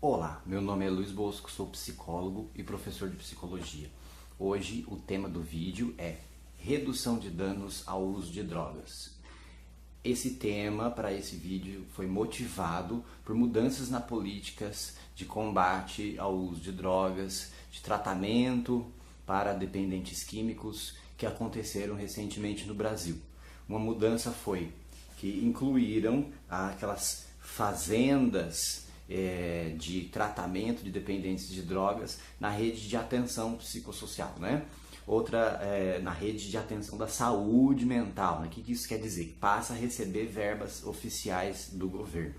Olá, meu nome é Luiz Bosco, sou psicólogo e professor de psicologia. Hoje o tema do vídeo é redução de danos ao uso de drogas. Esse tema para esse vídeo foi motivado por mudanças nas políticas de combate ao uso de drogas, de tratamento para dependentes químicos que aconteceram recentemente no Brasil. Uma mudança foi que incluíram aquelas fazendas de tratamento de dependentes de drogas na rede de atenção psicossocial, né? Outra na rede de atenção da saúde mental, né? O que isso quer dizer? Que passa a receber verbas oficiais do governo.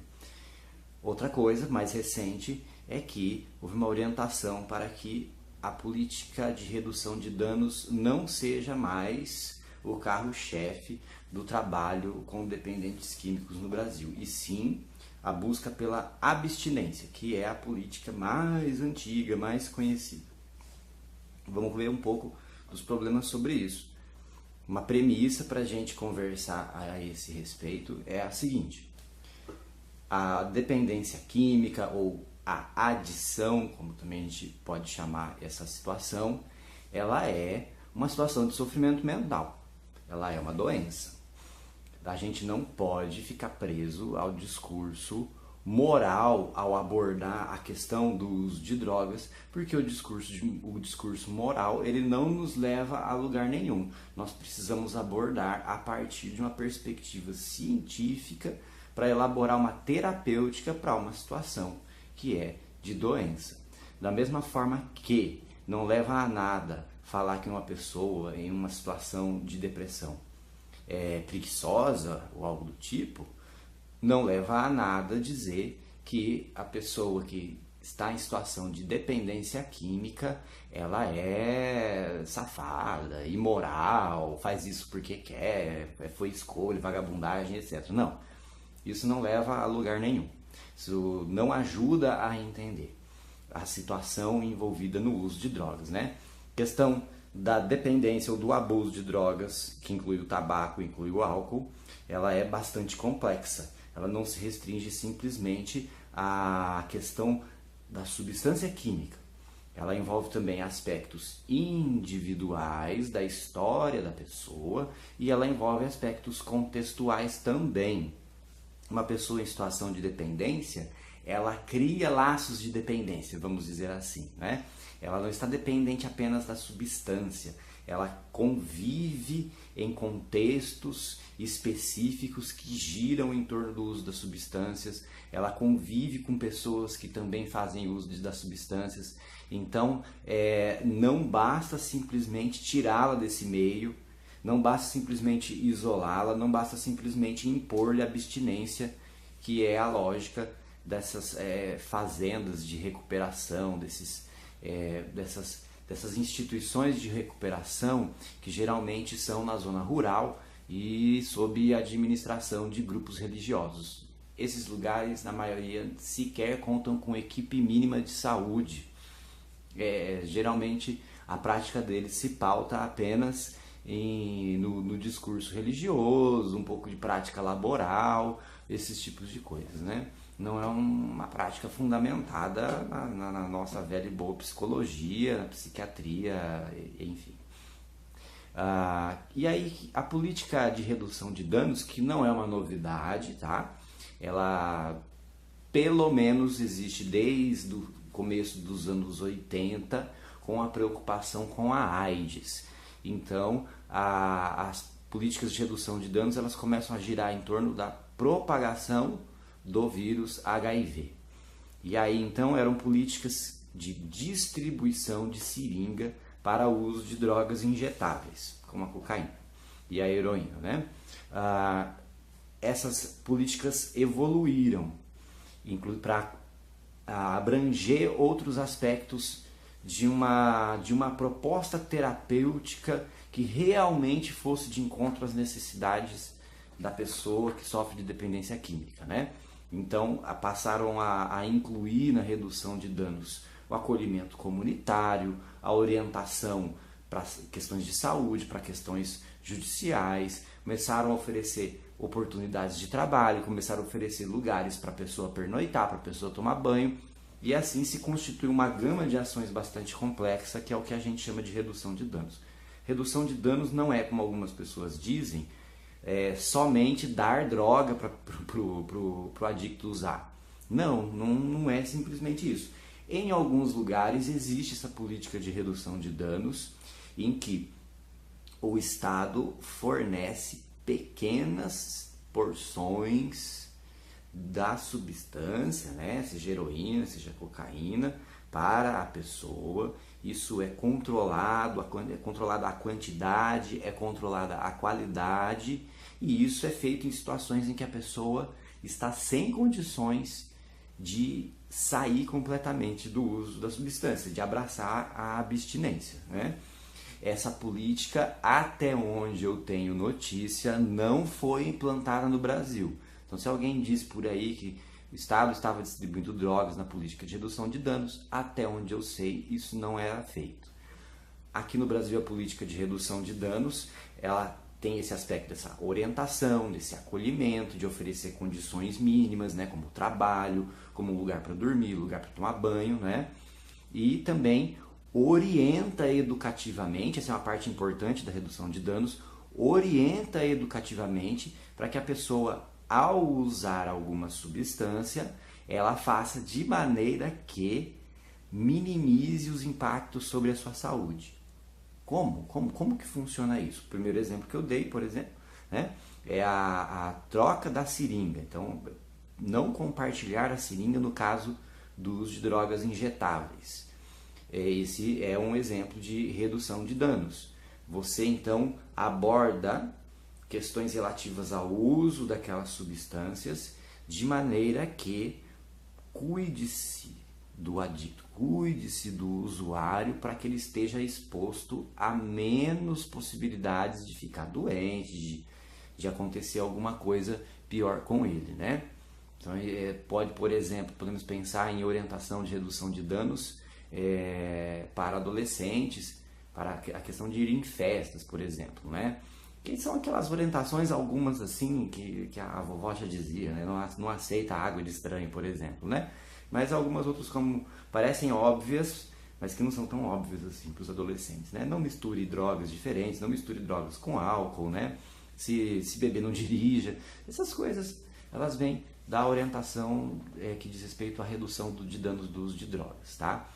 Outra coisa mais recente é que houve uma orientação para que a política de redução de danos não seja mais o carro-chefe do trabalho com dependentes químicos no Brasil, e sim a busca pela abstinência, que é a política mais antiga, mais conhecida. Vamos ver um pouco dos problemas sobre isso. Uma premissa para a gente conversar a esse respeito é a seguinte: a dependência química ou a adição, como também a gente pode chamar essa situação, ela é uma situação de sofrimento mental, ela é uma doença. A gente não pode ficar preso ao discurso moral ao abordar a questão do uso de drogas, porque o discurso moral ele não nos leva a lugar nenhum. Nós precisamos abordar a partir de uma perspectiva científica para elaborar uma terapêutica para uma situação que é de doença. Da mesma forma que não leva a nada falar que uma pessoa em uma situação de depressão preguiçosa ou algo do tipo, não leva a nada dizer que a pessoa que está em situação de dependência química, ela é safada, imoral, faz isso porque quer, foi escolha, vagabundagem, etc. Não, isso não leva a lugar nenhum. Isso não ajuda a entender a situação envolvida no uso de drogas, né? Questão da dependência ou do abuso de drogas, que inclui o tabaco, inclui o álcool, ela é bastante complexa. Ela não se restringe simplesmente à questão da substância química. Ela envolve também aspectos individuais da história da pessoa e ela envolve aspectos contextuais também. Uma pessoa em situação de dependência, ela cria laços de dependência, vamos dizer assim, né? Ela não está dependente apenas da substância, ela convive em contextos específicos que giram em torno do uso das substâncias, ela convive com pessoas que também fazem uso das substâncias, então não basta simplesmente tirá-la desse meio, não basta simplesmente isolá-la, não basta simplesmente impor-lhe abstinência, que é a lógica dessas fazendas de recuperação, dessas instituições de recuperação que geralmente são na zona rural e sob a administração de grupos religiosos. Esses lugares, na maioria, sequer contam com equipe mínima de saúde. Geralmente, a prática deles se pauta apenas no discurso religioso, um pouco de prática laboral, esses tipos de coisas, né? Não é uma prática fundamentada na nossa velha e boa psicologia, na psiquiatria, enfim. E aí a política de redução de danos, que não é uma novidade, tá? Ela pelo menos existe desde o começo dos anos 80, com a preocupação com a AIDS. Então, as políticas de redução de danos elas começam a girar em torno da propagação do vírus HIV. E aí então eram políticas de distribuição de seringa para o uso de drogas injetáveis, como a cocaína e a heroína, né? Essas políticas evoluíram para abranger outros aspectos de uma proposta terapêutica que realmente fosse de encontro às necessidades da pessoa que sofre de dependência química, né? Então, passaram a incluir na redução de danos o acolhimento comunitário, a orientação para questões de saúde, para questões judiciais, começaram a oferecer oportunidades de trabalho, começaram a oferecer lugares para a pessoa pernoitar, para a pessoa tomar banho, E assim se constitui uma gama de ações bastante complexa, que é o que a gente chama de redução de danos. Redução de danos não é, como algumas pessoas dizem, somente dar droga para o adicto usar. Não é simplesmente isso. Em alguns lugares existe essa política de redução de danos, em que o Estado fornece pequenas porções da substância, né, seja heroína, seja cocaína, para a pessoa. Isso é controlado a quantidade, é controlada a qualidade, e isso é feito em situações em que a pessoa está sem condições de sair completamente do uso da substância, de abraçar a abstinência, né? Essa política, até onde eu tenho notícia, não foi implantada no Brasil. Então, se alguém diz por aí que o Estado estava distribuindo drogas na política de redução de danos, até onde eu sei, isso não era feito. Aqui no Brasil, a política de redução de danos, ela tem esse aspecto dessa orientação, desse acolhimento, de oferecer condições mínimas, né, como trabalho, como lugar para dormir, lugar para tomar banho, né? E também orienta educativamente, essa é uma parte importante da redução de danos, orienta educativamente para que a pessoa, ao usar alguma substância, ela faça de maneira que minimize os impactos sobre a sua saúde. Como que funciona isso? O primeiro exemplo que eu dei, por exemplo, né, é a troca da seringa. Então, não compartilhar a seringa no caso do uso de drogas injetáveis. Esse é um exemplo de redução de danos. Você, então, aborda questões relativas ao uso daquelas substâncias de maneira que cuide-se do adicto, cuide-se do usuário para que ele esteja exposto a menos possibilidades de ficar doente, de acontecer alguma coisa pior com ele, né? Então, pode, por exemplo, podemos pensar em orientação de redução de danos para adolescentes, para a questão de ir em festas, por exemplo, né? Que são aquelas orientações, algumas assim, que a vovó já dizia, né? Não aceita água de estranho, por exemplo, né? Mas algumas outras como parecem óbvias, mas que não são tão óbvias assim para os adolescentes, né? Não misture drogas diferentes, não misture drogas com álcool, né? Se beber, não dirija. Essas coisas, elas vêm da orientação que diz respeito à redução de danos do uso de drogas, tá?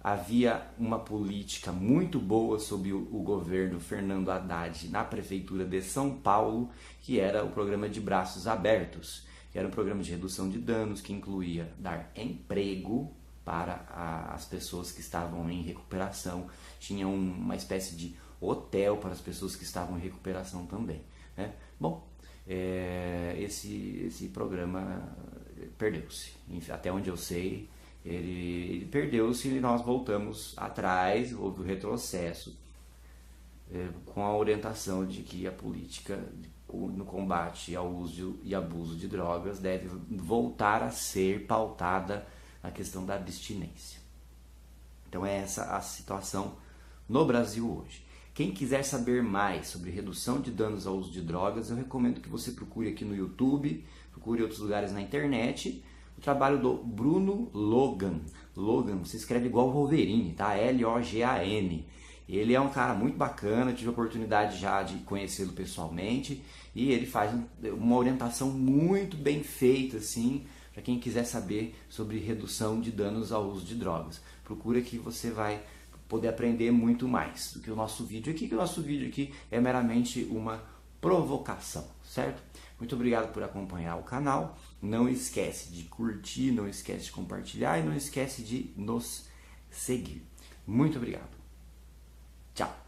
Havia uma política muito boa sob o governo Fernando Haddad na prefeitura de São Paulo, que era o programa de Braços Abertos, que era um programa de redução de danos que incluía dar emprego para as pessoas que estavam em recuperação, tinha uma espécie de hotel para as pessoas que estavam em recuperação também, né? Bom, esse programa perdeu-se, até onde eu sei. Ele perdeu-se e nós voltamos atrás, houve o retrocesso, com a orientação de que a política no combate ao uso e abuso de drogas deve voltar a ser pautada na questão da abstinência. Então é essa a situação no Brasil hoje. Quem quiser saber mais sobre redução de danos ao uso de drogas, eu recomendo que você procure aqui no YouTube, procure em outros lugares na internet, o trabalho do Bruno Logan. Logan se escreve igual Wolverine, tá? Logan. Ele é um cara muito bacana, tive a oportunidade já de conhecê-lo pessoalmente, e ele faz uma orientação muito bem feita, assim, para quem quiser saber sobre redução de danos ao uso de drogas. Procura que você vai poder aprender muito mais do que o nosso vídeo aqui, que o nosso vídeo aqui é meramente uma provocação, certo? Muito obrigado por acompanhar o canal. Não esquece de curtir, não esquece de compartilhar e não esquece de nos seguir. Muito obrigado. Tchau.